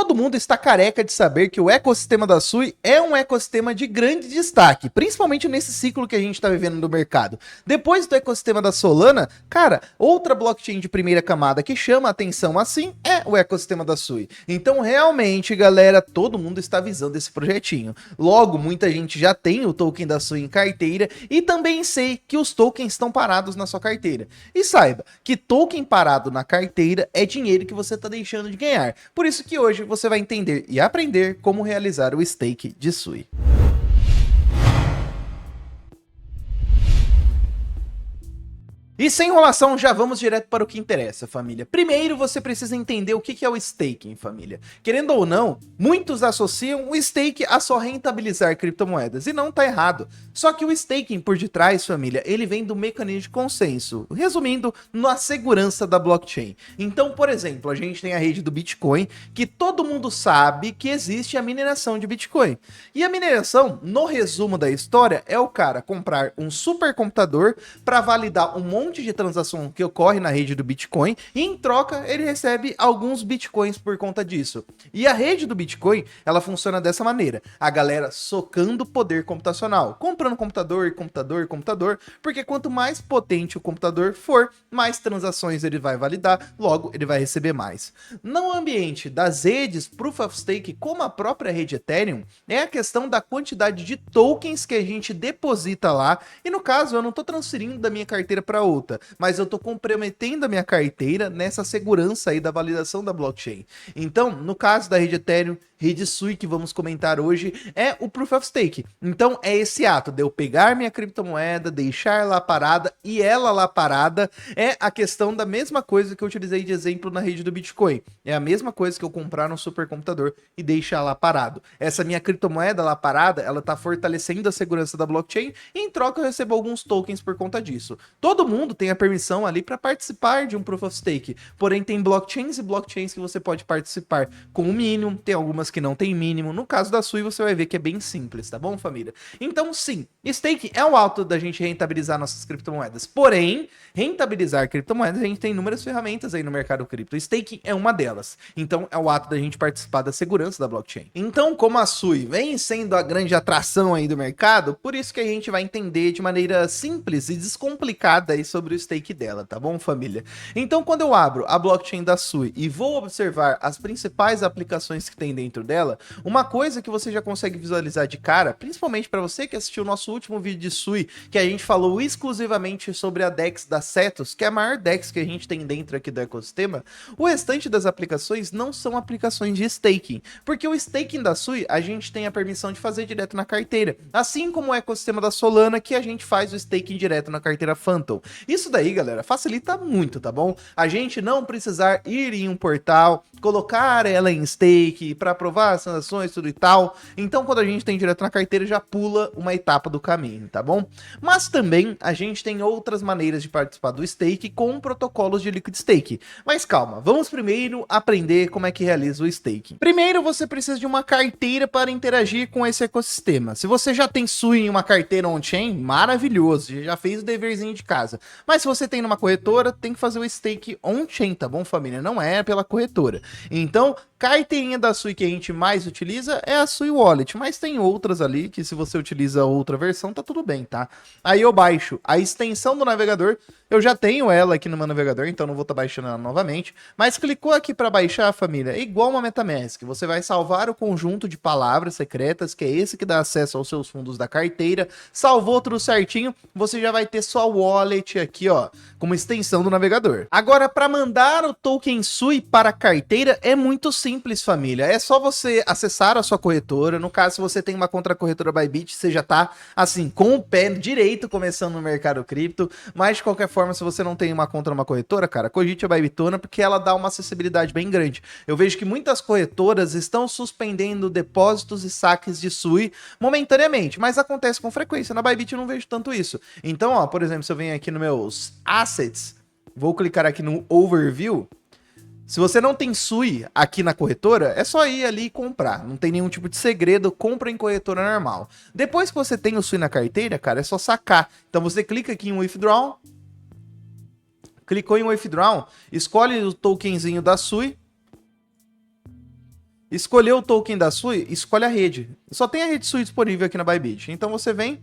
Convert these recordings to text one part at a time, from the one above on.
Todo mundo está careca de saber que o ecossistema da Sui é um ecossistema de grande destaque, principalmente nesse ciclo que a gente está vivendo no mercado. Depois do ecossistema da Solana, cara, outra blockchain de primeira camada que chama a atenção assim é o ecossistema da Sui. Então, realmente, galera, todo mundo está visando esse projetinho. Logo, muita gente já tem o token da Sui em carteira e também sei que os tokens estão parados na sua carteira. E saiba que token parado na carteira é dinheiro que você está deixando de ganhar. Por isso que hoje você vai entender e aprender como realizar o stake de Sui. E sem enrolação, já vamos direto para o que interessa, família. Primeiro, você precisa entender o que é o staking, família. Querendo ou não, muitos associam o stake a só rentabilizar criptomoedas, e não tá errado. Só que o staking por detrás, família, ele vem do mecanismo de consenso, resumindo, na segurança da blockchain. Então, por exemplo, a gente tem a rede do Bitcoin, que todo mundo sabe que existe a mineração de Bitcoin. E a mineração, no resumo da história, é o cara comprar um supercomputador para validar um monte de transação que ocorre na rede do Bitcoin e em troca ele recebe alguns Bitcoins por conta disso. E a rede do Bitcoin, ela funciona dessa maneira, a galera socando poder computacional, comprando computador, porque quanto mais potente o computador for, mais transações ele vai validar, logo ele vai receber mais. No ambiente das redes Proof of Stake, como a própria rede Ethereum, é a questão da quantidade de tokens que a gente deposita lá, e no caso eu não estou transferindo da minha carteira para outra, mas eu estou comprometendo a minha carteira nessa segurança aí da validação da blockchain. Então, no caso da rede Ethereum, rede Sui que vamos comentar hoje, é o Proof of Stake. Então, é esse ato de eu pegar minha criptomoeda, deixar lá parada e ela lá parada, é a questão da mesma coisa que eu utilizei de exemplo na rede do Bitcoin. É a mesma coisa que eu comprar um supercomputador e deixar lá parado. Essa minha criptomoeda lá parada, ela está fortalecendo a segurança da blockchain e em troca eu recebo alguns tokens por conta disso. Todo mundo tem a permissão ali para participar de um Proof of Stake, porém tem blockchains e blockchains que você pode participar com o mínimo, tem algumas que não tem mínimo. No caso da Sui você vai ver que é bem simples, tá bom, família? Então sim, stake é o ato da gente rentabilizar nossas criptomoedas, porém, rentabilizar criptomoedas a gente tem inúmeras ferramentas aí no mercado cripto, staking é uma delas, então é o ato da gente participar da segurança da blockchain. Então, como a Sui vem sendo a grande atração aí do mercado, por isso que a gente vai entender de maneira simples e descomplicada aí sobre o stake dela, tá bom, família? Então, quando eu abro a blockchain da Sui e vou observar as principais aplicações que tem dentro dela, uma coisa que você já consegue visualizar de cara, principalmente para você que assistiu o nosso último vídeo de Sui, que a gente falou exclusivamente sobre a DEX da Cetus, que é a maior DEX que a gente tem dentro aqui do ecossistema, o restante das aplicações não são aplicações de staking, porque o staking da Sui a gente tem a permissão de fazer direto na carteira, assim como o ecossistema da Solana, que a gente faz o staking direto na carteira Phantom. Isso daí, galera, facilita muito, tá bom? A gente não precisar ir em um portal, colocar ela em stake para aprovar as transações, tudo e tal. Então, quando a gente tem direto na carteira, já pula uma etapa do caminho, tá bom? Mas também a gente tem outras maneiras de participar do stake com protocolos de liquid stake. Mas calma, vamos primeiro aprender como é que realiza o staking. Primeiro, você precisa de uma carteira para interagir com esse ecossistema. Se você já tem Sui em uma carteira on-chain, maravilhoso, já fez o deverzinho de casa. Mas se você tem numa corretora, tem que fazer o stake on-chain, tá bom, família? Não é pela corretora. Então, carteirinha da Sui que a gente mais utiliza é a Sui Wallet, mas tem outras ali que se você utiliza outra versão, tá tudo bem, tá? Aí eu baixo a extensão do navegador, eu já tenho ela aqui no meu navegador, então não vou estar baixando ela novamente, mas clicou aqui para baixar, família, é igual uma MetaMask, você vai salvar o conjunto de palavras secretas, que é esse que dá acesso aos seus fundos da carteira, salvou tudo certinho, você já vai ter sua wallet aqui, ó, como extensão do navegador. Agora, para mandar o token Sui para a carteira é muito simples, família, é só você acessar a sua corretora, no caso, se você tem uma conta corretora Bybit, você já tá, assim, com o pé direito começando no mercado cripto, mas de qualquer forma, se você não tem uma conta numa corretora, cara, cogite a Bybitona, porque ela dá uma acessibilidade bem grande. Eu vejo que muitas corretoras estão suspendendo depósitos e saques de Sui momentaneamente, mas acontece com frequência. Na Bybit eu não vejo tanto isso. Então, ó, por exemplo, se eu venho aqui nos meus assets, vou clicar aqui no overview. Se você não tem Sui aqui na corretora, é só ir ali e comprar. Não tem nenhum tipo de segredo, compra em corretora normal. Depois que você tem o Sui na carteira, cara, é só sacar. Então você clica aqui em Withdraw, clicou em Withdraw, escolhe o tokenzinho da Sui, Escolheu o token da Sui, escolhe a rede. Só tem a rede Sui disponível aqui na Bybit. Então você vem,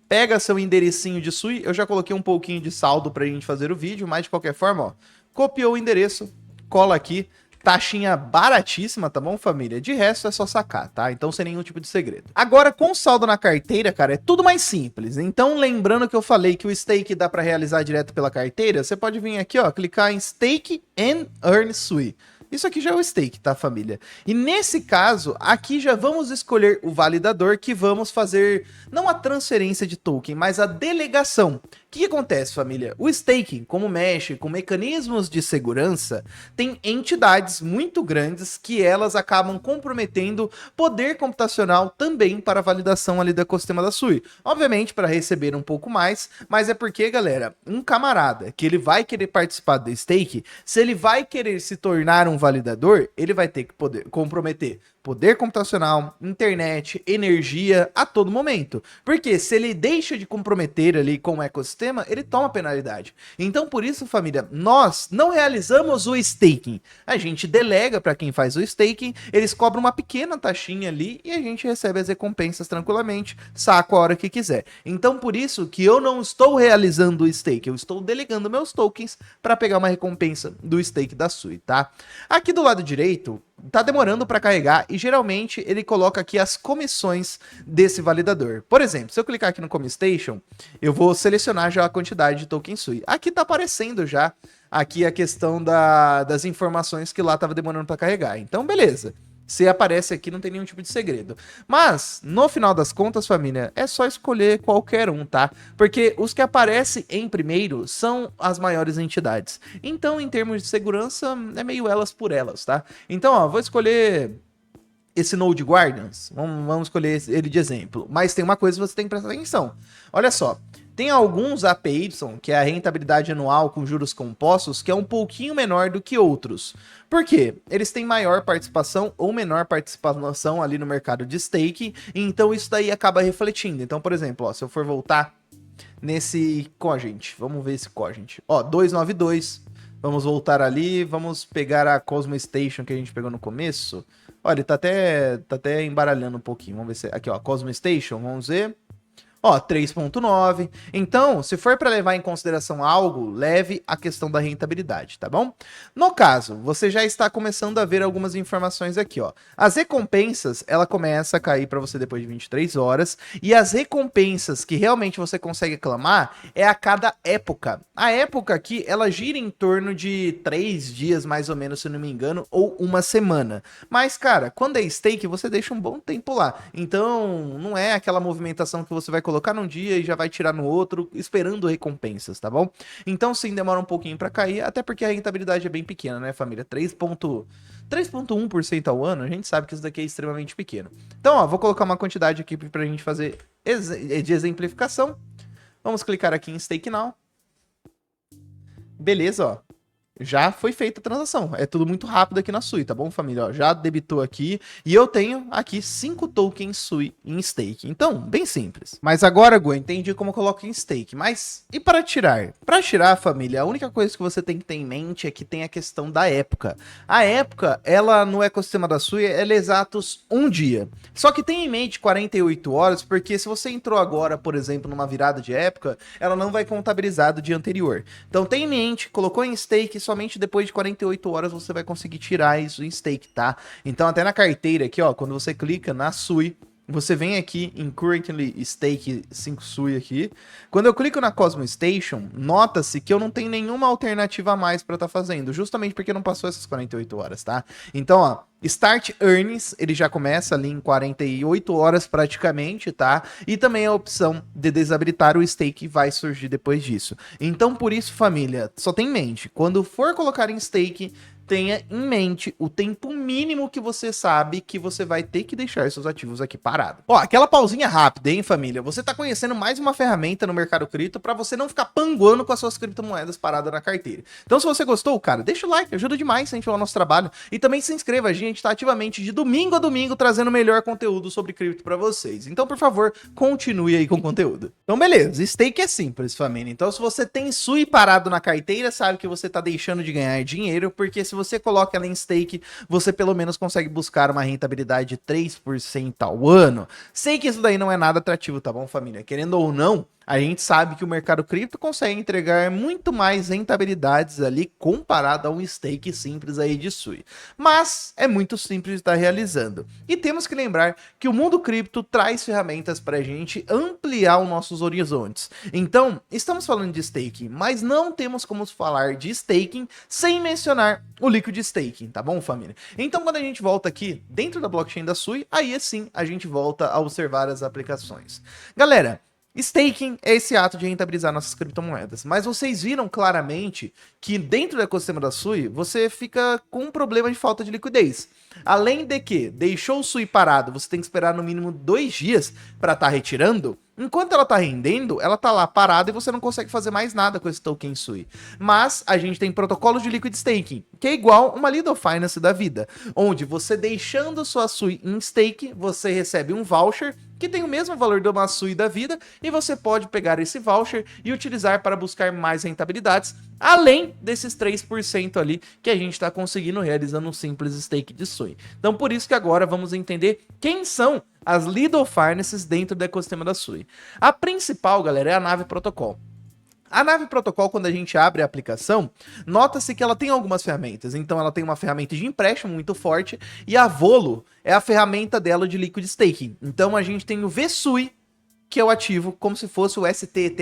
pega seu enderecinho de Sui. Eu já coloquei um pouquinho de saldo pra gente fazer o vídeo, mas de qualquer forma, ó, copiou o endereço, cola aqui. Taxinha baratíssima, tá bom, família? De resto é só sacar, tá? Então sem nenhum tipo de segredo. Agora, com saldo na carteira, cara, é tudo mais simples. Então, lembrando que eu falei que o stake dá pra realizar direto pela carteira, você pode vir aqui, ó, clicar em Stake and Earn Sui. Isso aqui já é o stake, tá, família? E nesse caso, aqui já vamos escolher o validador que vamos fazer, não a transferência de token, mas a delegação. O que acontece, família? O staking, como mexe com mecanismos de segurança, tem entidades muito grandes que elas acabam comprometendo poder computacional também para a validação ali do ecossistema da Sui. Obviamente, para receber um pouco mais, mas é porque, galera, um camarada que ele vai querer participar do stake, se ele vai querer se tornar um validador, ele vai ter que poder comprometer poder computacional, internet, energia a todo momento. Porque se ele deixa de comprometer ali com o ecossistema, ele toma penalidade. Então, por isso, família, nós não realizamos o staking. A gente delega para quem faz o staking, eles cobram uma pequena taxinha ali e a gente recebe as recompensas tranquilamente, saco a hora que quiser. Então, por isso que eu não estou realizando o stake, eu estou delegando meus tokens para pegar uma recompensa do stake da Sui, tá? Aqui do lado direito, tá demorando para carregar e geralmente ele coloca aqui as comissões desse validador. Por exemplo, se eu clicar aqui no Commstation, eu vou selecionar já a quantidade de token Sui. Aqui tá aparecendo já aqui a questão das informações que lá tava demorando para carregar. Então, beleza. Se aparece aqui, não tem nenhum tipo de segredo. Mas, no final das contas, família, é só escolher qualquer um, tá? Porque os que aparecem em primeiro são as maiores entidades. Então, em termos de segurança, é meio elas por elas, tá? Então, ó, vou escolher esse Node Guardians. Vamos escolher ele de exemplo. Mas tem uma coisa que você tem que prestar atenção. Olha só. Tem alguns APY, que é a rentabilidade anual com juros compostos, que é um pouquinho menor do que outros. Por quê? Eles têm maior participação ou menor participação ali no mercado de staking, então isso daí acaba refletindo. Então, por exemplo, ó, se eu for voltar nesse Cogent, vamos ver esse Cogent. Ó, 292, vamos voltar ali, vamos pegar a Cosmo Station que a gente pegou no começo. Olha, ele tá até embaralhando um pouquinho, vamos ver se... Aqui, ó, Cosmo Station, vamos ver... Ó, 3.9. Então, se for para levar em consideração algo, leve a questão da rentabilidade, tá bom? No caso, você já está começando a ver algumas informações aqui, ó. As recompensas, ela começa a cair para você depois de 23 horas, e as recompensas que realmente você consegue clamar é a cada época. A época aqui, ela gira em torno de 3 dias, mais ou menos, se não me engano, ou uma semana. Mas, cara, quando é stake, você deixa um bom tempo lá. Então, não é aquela movimentação que você vai colocar num dia e já vai tirar no outro, esperando recompensas, tá bom? Então sim, demora um pouquinho para cair, até porque a rentabilidade é bem pequena, né, família? 3.1% ao ano, a gente sabe que isso daqui é extremamente pequeno. Então, ó, vou colocar uma quantidade aqui pra gente fazer de exemplificação. Vamos clicar aqui em Stake Now. Beleza, ó. Já foi feita a transação. É tudo muito rápido aqui na Sui, tá bom, família? Ó, já debitou aqui. E eu tenho aqui 5 tokens Sui em stake. Então, bem simples. Mas agora, Gu, entendi como eu coloco em stake. Mas e para tirar? Para tirar, família, a única coisa que você tem que ter em mente é que tem a questão da época. A época, ela no ecossistema da Sui, ela é exatos um dia. Só que tem em mente 48 horas, porque se você entrou agora, por exemplo, numa virada de época, ela não vai contabilizar do dia anterior. Então tem em mente, colocou em stake, somente depois de 48 horas você vai conseguir tirar isso em stake, tá? Então até na carteira aqui, ó, quando você clica na Sui, você vem aqui em Currently Stake 5 Sui aqui. Quando eu clico na Cosmo Station, nota-se que eu não tenho nenhuma alternativa a mais para estar fazendo, justamente porque não passou essas 48 horas, tá? Então, ó, Start Earnings, ele já começa ali em 48 horas praticamente, tá? E também a opção de desabilitar o stake vai surgir depois disso. Então, por isso, família, só tem em mente, quando for colocar em stake, tenha em mente o tempo mínimo que você sabe que você vai ter que deixar seus ativos aqui parados. Ó, aquela pausinha rápida, hein, família? Você tá conhecendo mais uma ferramenta no mercado cripto para você não ficar panguando com as suas criptomoedas paradas na carteira. Então, se você gostou, cara, deixa o like, ajuda demais a gente lá no nosso trabalho. E também se inscreva, a gente tá ativamente de domingo a domingo trazendo o melhor conteúdo sobre cripto para vocês. Então, por favor, continue aí com o conteúdo. Então, beleza, stake é simples, família. Então, se você tem Sui parado na carteira, sabe que você tá deixando de ganhar dinheiro, porque se você coloca ela em stake, você pelo menos consegue buscar uma rentabilidade de 3% ao ano. Sei que isso daí não é nada atrativo, tá bom, família? Querendo ou não, a gente sabe que o mercado cripto consegue entregar muito mais rentabilidades ali comparado a um stake simples aí de Sui. Mas é muito simples de estar realizando. E temos que lembrar que o mundo cripto traz ferramentas para a gente ampliar os nossos horizontes. Então, estamos falando de staking, mas não temos como falar de staking sem mencionar o liquid staking, tá bom, família? Então, quando a gente volta aqui dentro da blockchain da Sui, aí sim a gente volta a observar as aplicações. Galera, staking é esse ato de rentabilizar nossas criptomoedas, mas vocês viram claramente que dentro do ecossistema da Sui, você fica com um problema de falta de liquidez. Além de que, deixou o Sui parado, você tem que esperar no mínimo 2 dias para estar retirando, enquanto ela tá rendendo, ela tá lá parada e você não consegue fazer mais nada com esse token Sui. Mas a gente tem protocolos de liquid staking, que é igual uma Lido Finance da vida, onde você deixando sua Sui em stake, você recebe um voucher que tem o mesmo valor de uma Sui da vida e você pode pegar esse voucher e utilizar para buscar mais rentabilidades, além desses 3% ali que a gente está conseguindo realizando um simples stake de Sui. Então por isso que agora vamos entender quem são as Lido Finances dentro do ecossistema da Sui. A principal, galera, é a Nave Protocol. A Nave Protocol, quando a gente abre a aplicação, nota-se que ela tem algumas ferramentas. Então ela tem uma ferramenta de empréstimo muito forte e a Volo é a ferramenta dela de liquid staking. Então a gente tem o VSUI, que é o ativo, como se fosse o STETH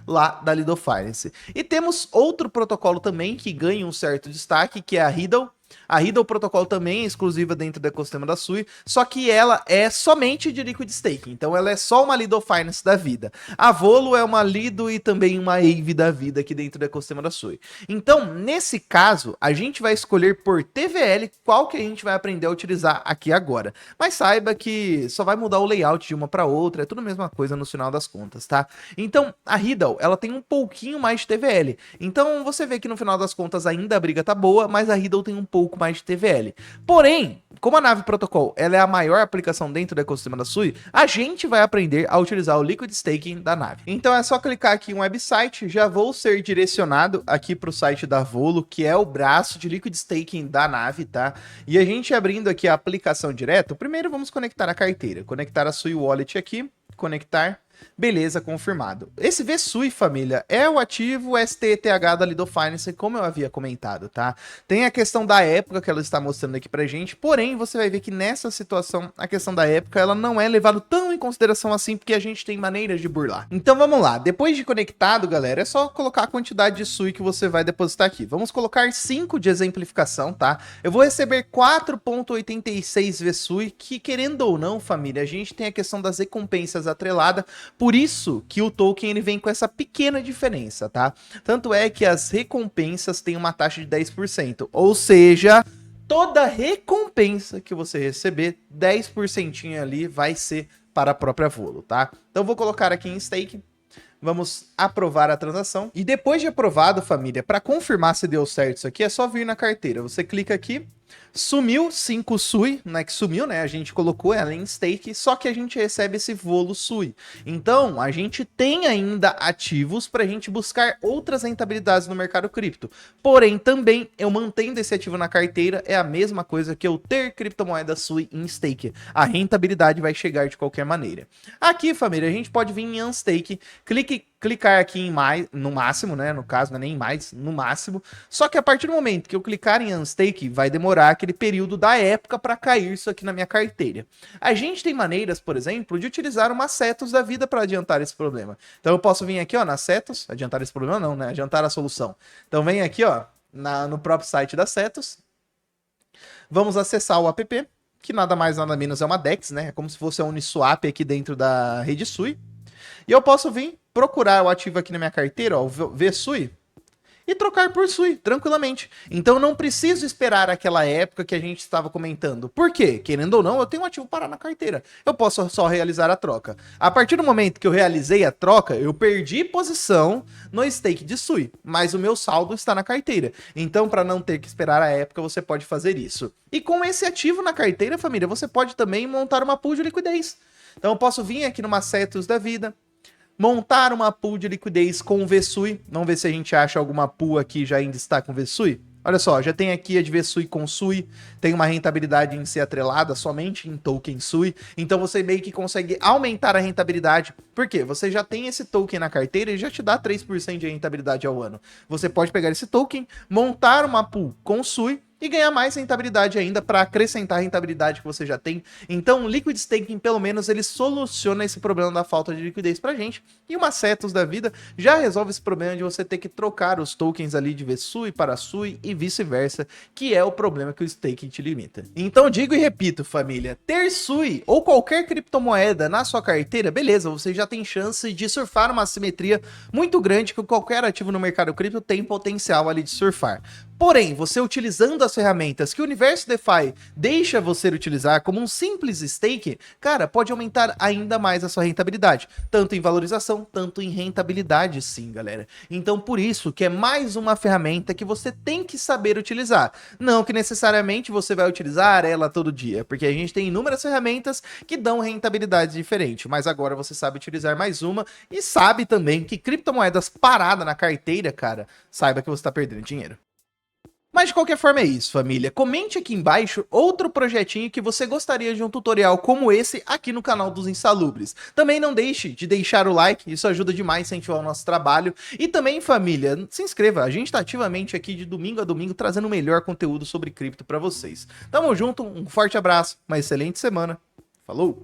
lá da Lido Finance. E temos outro protocolo também que ganha um certo destaque, que é a Riddle. A Riddle Protocol também é exclusiva dentro do ecossistema da Sui, só que ela é somente de liquid staking, então ela é só uma Lido Finance da vida. A Volo é uma Lido e também uma Aave da vida aqui dentro do ecossistema da Sui. Então, nesse caso, a gente vai escolher por TVL qual que a gente vai aprender a utilizar aqui agora. Mas saiba que só vai mudar o layout de uma para outra, é tudo a mesma coisa no final das contas, tá? Então, a Riddle, ela tem um pouquinho mais de TVL. Então, você vê que no final das contas ainda a briga tá boa, mas a Riddle tem um pouco mais de TVL. Porém, como a Nave Protocol ela é a maior aplicação dentro do ecossistema da Sui, a gente vai aprender a utilizar o Liquid Staking da Nave. Então é só clicar aqui em um website, já vou ser direcionado aqui para o site da Volo, que é o braço de Liquid Staking da Nave, tá? E a gente abrindo aqui a aplicação direto, primeiro vamos conectar a carteira, conectar a Sui Wallet aqui, conectar. Beleza, confirmado. Esse VSUI, família, é o ativo STETH da Lido Finance, como eu havia comentado, tá? Tem a questão da época que ela está mostrando aqui pra gente, porém, você vai ver que nessa situação, a questão da época, ela não é levada tão em consideração assim, porque a gente tem maneiras de burlar. Então, vamos lá. Depois de conectado, galera, é só colocar a quantidade de SUI que você vai depositar aqui. Vamos colocar 5 de exemplificação, tá? Eu vou receber 4,86 VSUI, que querendo ou não, família, a gente tem a questão das recompensas atreladas. Por isso que o token ele vem com essa pequena diferença, tá? Tanto é que as recompensas têm uma taxa de 10%, ou seja, toda recompensa que você receber, 10% ali vai ser para a própria Volo, tá? Então vou colocar aqui em stake. Vamos aprovar a transação. E depois de aprovado, família, para confirmar se deu certo isso aqui, é só vir na carteira. Você clica aqui, sumiu 5 SUI, não é que sumiu, né? A gente colocou ela em stake, só que a gente recebe esse Volo SUI. Então, a gente tem ainda ativos para a gente buscar outras rentabilidades no mercado cripto. Porém, também, eu mantendo esse ativo na carteira, é a mesma coisa que eu ter criptomoeda SUI em stake. A rentabilidade vai chegar de qualquer maneira. Aqui, família, a gente pode vir em Unstake, clicar aqui em mais, no máximo, né? No caso, não é nem mais, no máximo. Só que a partir do momento que eu clicar em Unstake, vai demorar aquele período da época para cair isso aqui na minha carteira. A gente tem maneiras, por exemplo, de utilizar uma Cetos da vida para adiantar esse problema. Então eu posso vir aqui, ó, na Cetos, adiantar esse problema não, né? Adiantar a solução. Então vem aqui, ó, no próprio site da Cetos. Vamos acessar o app, que nada mais nada menos é uma DEX, né? É como se fosse a Uniswap aqui dentro da rede Sui. E eu posso vir procurar o ativo aqui na minha carteira, ó, o VSUI, e trocar por SUI, tranquilamente. Então não preciso esperar aquela época que a gente estava comentando. Por quê? Querendo ou não, eu tenho um ativo parado na carteira. Eu posso só realizar a troca. A partir do momento que eu realizei a troca, eu perdi posição no stake de SUI, mas o meu saldo está na carteira. Então, para não ter que esperar a época, você pode fazer isso. E com esse ativo na carteira, família, você pode também montar uma pool de liquidez. Então eu posso vir aqui numa Cetos da vida, montar uma pool de liquidez com o VSUI. Vamos ver se a gente acha alguma pool aqui já ainda está com o VSUI. Olha só, já tem aqui a de VSUI com SUI, tem uma rentabilidade em ser atrelada somente em token SUI, então você meio que consegue aumentar a rentabilidade. Por quê? Você já tem esse token na carteira e já te dá 3% de rentabilidade ao ano. Você pode pegar esse token, montar uma pool com SUI e ganhar mais rentabilidade ainda para acrescentar a rentabilidade que você já tem. Então, o Liquid Staking, pelo menos, ele soluciona esse problema da falta de liquidez pra gente. E uma Cetus da vida já resolve esse problema de você ter que trocar os tokens ali de VSUI para SUI e vice-versa, que é o problema que o staking te limita. Então, digo e repito, família, ter SUI ou qualquer criptomoeda na sua carteira, beleza, você já tem chance de surfar uma assimetria muito grande que qualquer ativo no mercado cripto tem potencial ali de surfar. Porém, você utilizando as ferramentas que o universo DeFi deixa você utilizar como um simples stake, cara, pode aumentar ainda mais a sua rentabilidade, tanto em valorização, tanto em rentabilidade sim, galera. Então, por isso que é mais uma ferramenta que você tem que saber utilizar. Não que necessariamente você vai utilizar ela todo dia, porque a gente tem inúmeras ferramentas que dão rentabilidades diferentes, mas agora você sabe utilizar mais uma e sabe também que criptomoedas parada na carteira, cara, saiba que você está perdendo dinheiro. Mas de qualquer forma é isso, família. Comente aqui embaixo outro projetinho que você gostaria de um tutorial como esse aqui no canal dos Insalubres. Também não deixe de deixar o like, isso ajuda demais a incentivar o nosso trabalho. E também, família, se inscreva, a gente está ativamente aqui de domingo a domingo trazendo o melhor conteúdo sobre cripto para vocês. Tamo junto, um forte abraço, uma excelente semana. Falou!